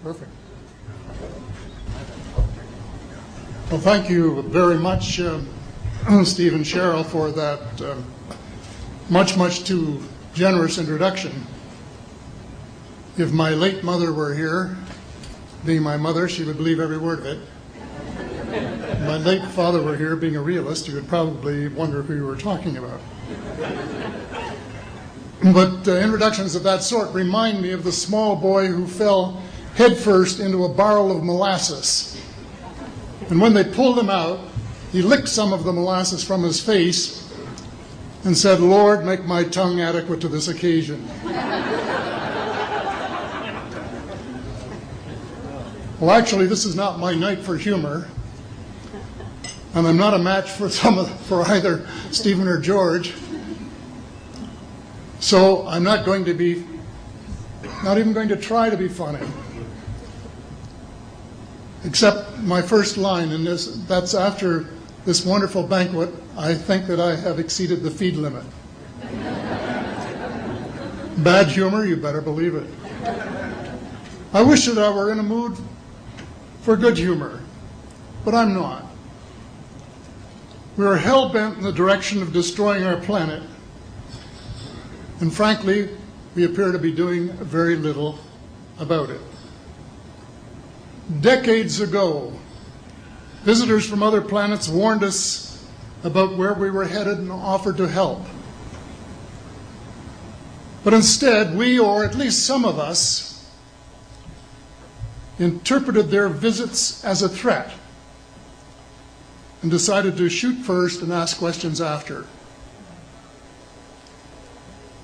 Perfect. Well, thank you very much, Steve and Cheryl, for that much too generous introduction. If my late mother were here, being my mother, she would believe every word of it. If my late father were here, being a realist, he would probably wonder who you were talking about. But introductions of that sort remind me of the small boy who fell headfirst into a barrel of molasses. And when they pulled him out, he licked some of the molasses from his face and said, "Lord, make my tongue adequate to this occasion." Well, actually, this is not my night for humor, and I'm not a match for either Stephen or George. So I'm not even going to try to be funny. Except my first line, and that's after this wonderful banquet, I think that I have exceeded the feed limit. Bad humor, you better believe it. I wish that I were in a mood for good humor, but I'm not. We are hell-bent in the direction of destroying our planet, and frankly, we appear to be doing very little about it. Decades ago, visitors from other planets warned us about where we were headed and offered to help. But instead, we, or at least some of us, interpreted their visits as a threat and decided to shoot first and ask questions after.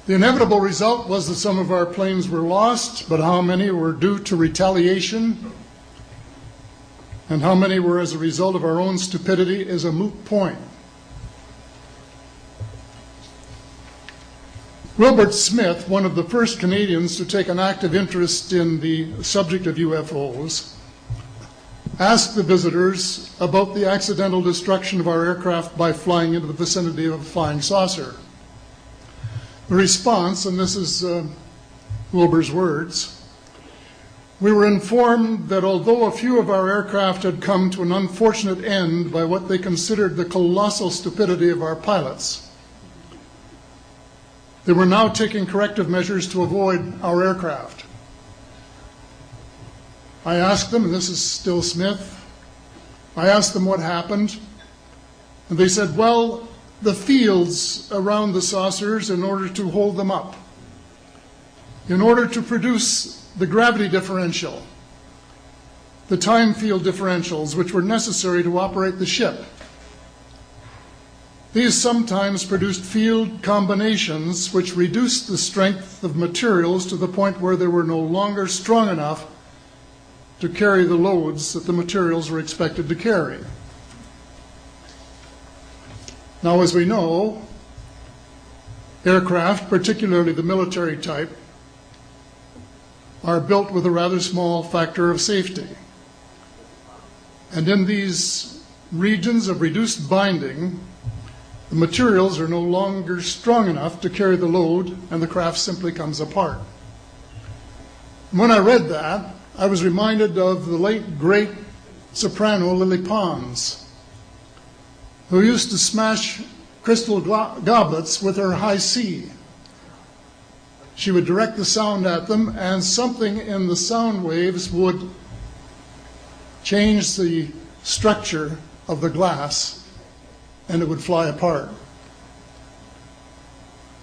The inevitable result was that some of our planes were lost, but how many were due to retaliation and how many were as a result of our own stupidity is a moot point. Wilbert Smith, one of the first Canadians to take an active interest in the subject of UFOs, asked the visitors about the accidental destruction of our aircraft by flying into the vicinity of a flying saucer. The response, and this is Wilbur's words, "We were informed that although a few of our aircraft had come to an unfortunate end by what they considered the colossal stupidity of our pilots, they were now taking corrective measures to avoid our aircraft." I asked them, and this is still Smith, I asked them what happened, and they said, well, the fields around the saucers, in order to hold them up, in order to produce the gravity differential, the time field differentials, which were necessary to operate the ship. These sometimes produced field combinations which reduced the strength of materials to the point where they were no longer strong enough to carry the loads that the materials were expected to carry. Now, as we know, aircraft, particularly the military type, are built with a rather small factor of safety. And in these regions of reduced binding, the materials are no longer strong enough to carry the load, and the craft simply comes apart. And when I read that, I was reminded of the late, great soprano Lily Pons, who used to smash crystal goblets with her high C. She would direct the sound at them, and something in the sound waves would change the structure of the glass, and it would fly apart.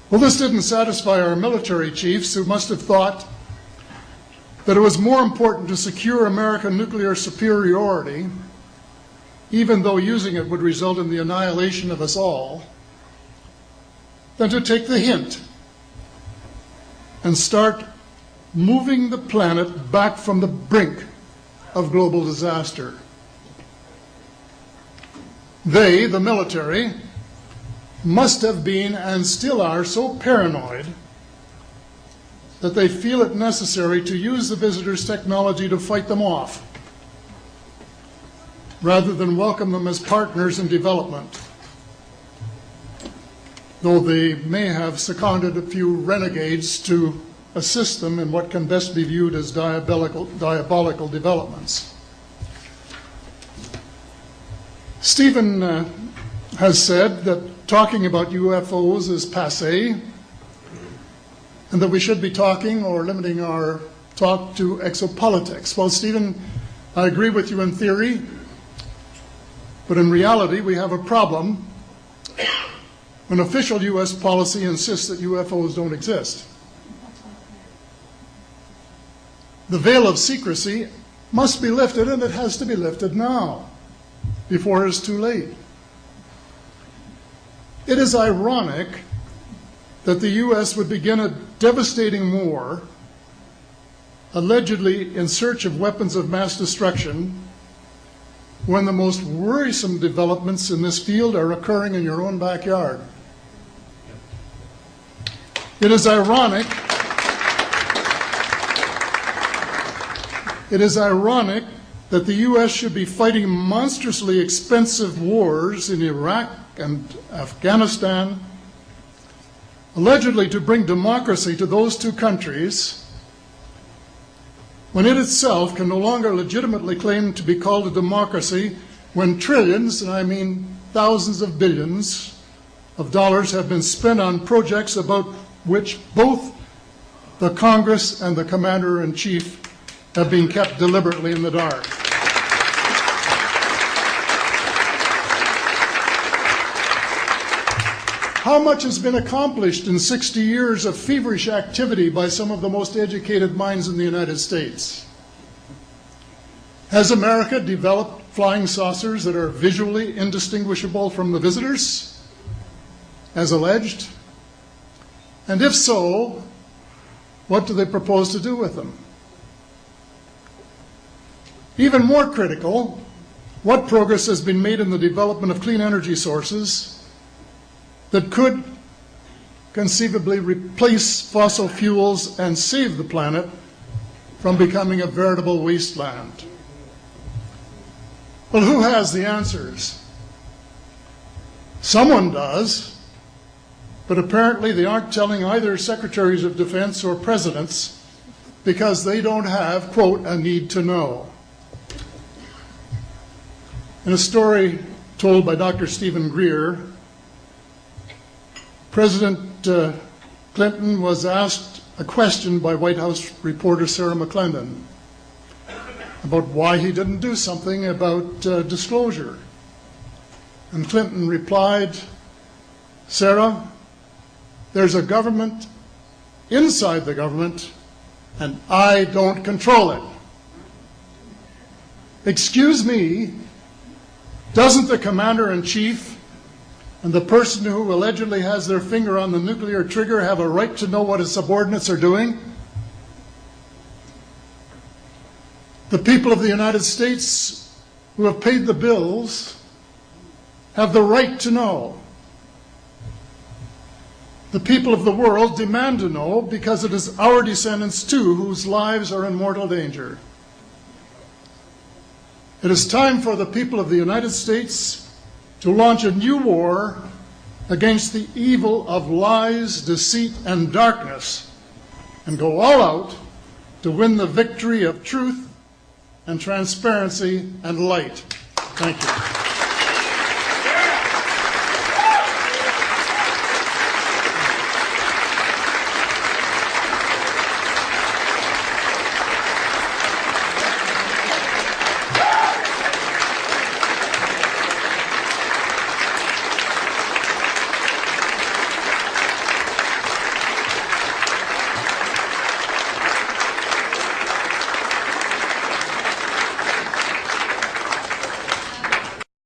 Well, this didn't satisfy our military chiefs, who must have thought that it was more important to secure American nuclear superiority, even though using it would result in the annihilation of us all, than to take the hint and start moving the planet back from the brink of global disaster. They, the military, must have been and still are so paranoid that they feel it necessary to use the visitors' technology to fight them off, rather than welcome them as partners in development, though they may have seconded a few renegades to assist them in what can best be viewed as diabolical developments. Stephen has said that talking about UFOs is passé, and that we should be talking or limiting our talk to exopolitics. Well, Stephen, I agree with you in theory, but in reality we have a problem when official U.S. policy insists that UFOs don't exist. The veil of secrecy must be lifted, and it has to be lifted now, before it's too late. It is ironic that the U.S. would begin a devastating war, allegedly in search of weapons of mass destruction, when the most worrisome developments in this field are occurring in your own backyard. It is ironic that the U.S. should be fighting monstrously expensive wars in Iraq and Afghanistan, allegedly to bring democracy to those two countries, when it itself can no longer legitimately claim to be called a democracy, when trillions, and I mean thousands of billions of dollars, have been spent on projects about which both the Congress and the Commander-in-Chief have been kept deliberately in the dark. How much has been accomplished in 60 years of feverish activity by some of the most educated minds in the United States? Has America developed flying saucers that are visually indistinguishable from the visitors, as alleged? And if so, what do they propose to do with them? Even more critical, what progress has been made in the development of clean energy sources that could conceivably replace fossil fuels and save the planet from becoming a veritable wasteland? Well, who has the answers? Someone does, but apparently they aren't telling either secretaries of defense or presidents, because they don't have, quote, a need to know. In a story told by Dr. Stephen Greer, President Clinton was asked a question by White House reporter Sarah McClendon about why he didn't do something about disclosure. And Clinton replied, "Sarah, there's a government inside the government, and I don't control it." Excuse me, doesn't the Commander-in-Chief and the person who allegedly has their finger on the nuclear trigger have a right to know what his subordinates are doing? The people of the United States who have paid the bills have the right to know. The people of the world demand to know, because it is our descendants too whose lives are in mortal danger. It is time for the people of the United States to launch a new war against the evil of lies, deceit, and darkness, and go all out to win the victory of truth and transparency and light. Thank you.